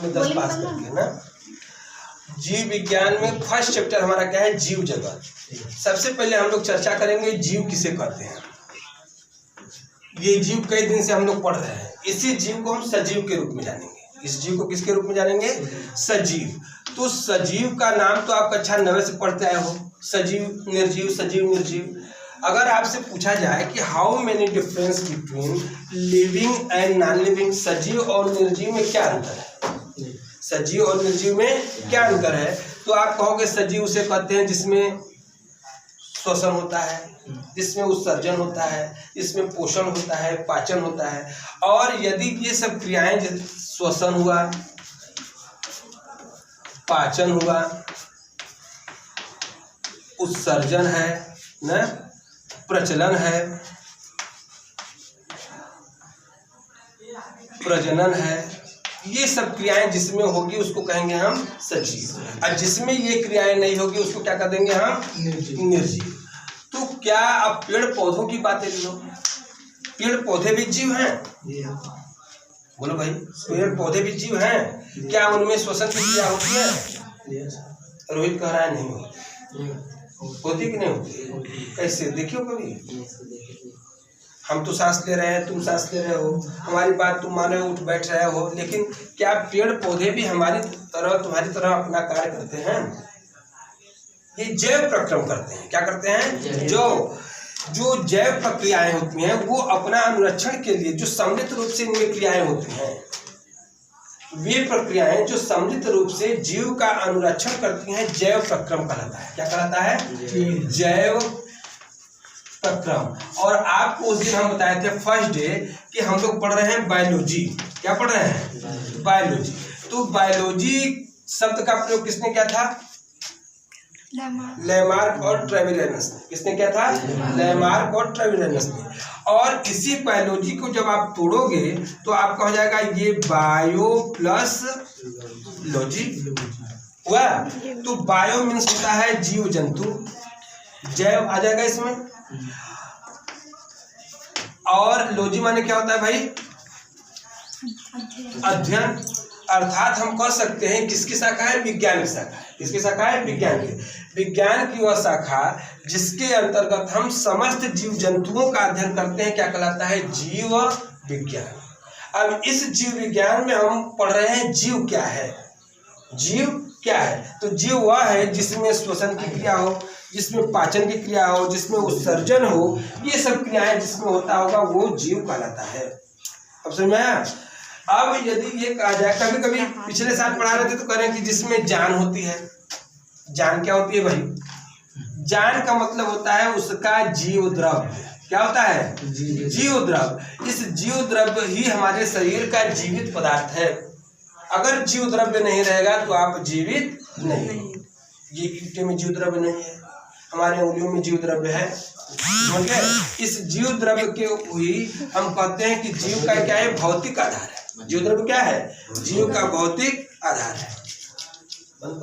में 10 पास करके ना। जीव विज्ञान में फर्स्ट चैप्टर हमारा क्या है, जीव जगत। सबसे पहले हम लोग चर्चा करेंगे जीव किसे कहते हैं। ये जीव कई दिन से हम लोग पढ़ रहे हैं। इसी जीव को हम सजीव के रूप में जानेंगे। इस जीव को किसके रूप में जानेंगे, सजीव। तो सजीव का नाम तो आप कक्षा 9 से पढ़ते आए हो, सजीव निर्जीव, सजीव निर्जीव। अगर आपसे पूछा जाए कि how many difference between living and non living, सजीव और निर्जीव में क्या अंतर है, सजीव और निर्जीव में क्या अंतर है, तो आप कहोगे सजीव उसे कहते हैं जिसमें श्वसन होता है, जिसमें उत्सर्जन होता है, जिसमें पोषण होता है, पाचन होता है। और यदि ये सब क्रियाएं, श्वसन हुआ, पाचन हुआ, उत्सर्जन है ना, प्रचलन है, प्रजनन है, ये सब क्रियाएं जिसमें होगी उसको कहेंगे हम सजीव। और जिसमें ये क्रियाएं नहीं होगी उसको क्या कर देंगे हम, निर्जीव। तो क्या अब पेड़ पौधों की बातें लो, पेड़ पौधे भी जीव हैं, बोलो भाई, पेड़ पौधे भी जीव हैं, क्या उनमें श्वसन की क्रिया होती है? रोहित कह रहा है नहीं होती कि नहीं होती, कैसे देखियो कभी। हम तो सांस ले रहे हैं, तुम सांस ले रहे हो, हमारी बात तुम मान रहे हो, उठ बैठ रहे हो, लेकिन क्या पेड़ पौधे भी हमारी तरह तुम्हारी तरह अपना कार्य करते हैं? ये जैव प्रक्रम करते हैं। क्या करते हैं? जो जैव प्रक्रियाएं होती हैं वो अपना अनुरक्षण के लिए जो सम्मिलित रूप से इनमें क्रियाएं होती हैं, वे प्रक्रियाएं जो सम्मिलित रूप से जीव का अनुरक्षण करती हैं, जैव प्रक्रम कहलाता है। क्या कहलाता है? जैव प्रक्रम। और आपको उस दिन हम बताए थे फर्स्ट डे कि हम लोग पढ़ रहे हैं बायोलॉजी। क्या पढ़ रहे हैं? बायोलॉजी। तो बायोलॉजी शब्द का प्रयोग किसने किया था? लेमार्क और ट्रेविलियनस ने। किसने किया था? लेमार्क और ट्रेविलियनस ने। और इसी बायोलॉजी को जब आप तोड़ोगे तो आपका हो जाएगा ये बायो प्लस लॉजी हुआ। तो बायो मीन्स होता है जीव जंतु, जैव आ जाएगा इसमें, और लॉजी माने क्या होता है भाई? अध्ययन। अर्थात हम कह सकते हैं किसकी शाखा है? विज्ञान की शाखा है। किसकी शाखा है? विज्ञान की। विज्ञान की वह शाखा जिसके अंतर्गत हम समस्त जीव जंतुओं का अध्ययन करते हैं, क्या कहलाता है? जीव विज्ञान। अब इस जीव विज्ञान में हम पढ़ रहे हैं जीव क्या है। जीव क्या है? तो जीव वह है जिसमें श्वसन की क्रिया हो, जिसमें पाचन की क्रिया हो, जिसमें उत्सर्जन हो, ये सब क्रियाएं जिसमें होता होगा वो जीव कहलाता है। अब समझ में आया? अब यदि ये कहा जाए, कभी कभी पिछले साल पढ़ा रहे थे तो कह रहे हैं कि जिसमें जान होती है। जान क्या होती है भाई? जान का मतलब होता है उसका जीव द्रव्य। क्या होता है? जीव द्रव्य। इस जीव द्रव्य ही हमारे शरीर का जीवित पदार्थ है। अगर जीव द्रव्य नहीं रहेगा तो आप जीवित नहीं। ये ईंटे में जीव द्रव्य नहीं है, हमारे उंगलियों में जीव द्रव्य है। समझ गए? इस जीव द्रव्य के ही हम कहते हैं कि जीव का क्या है? भौतिक आधार है। जीव द्रव्य क्या है? जीव का भौतिक आधार है।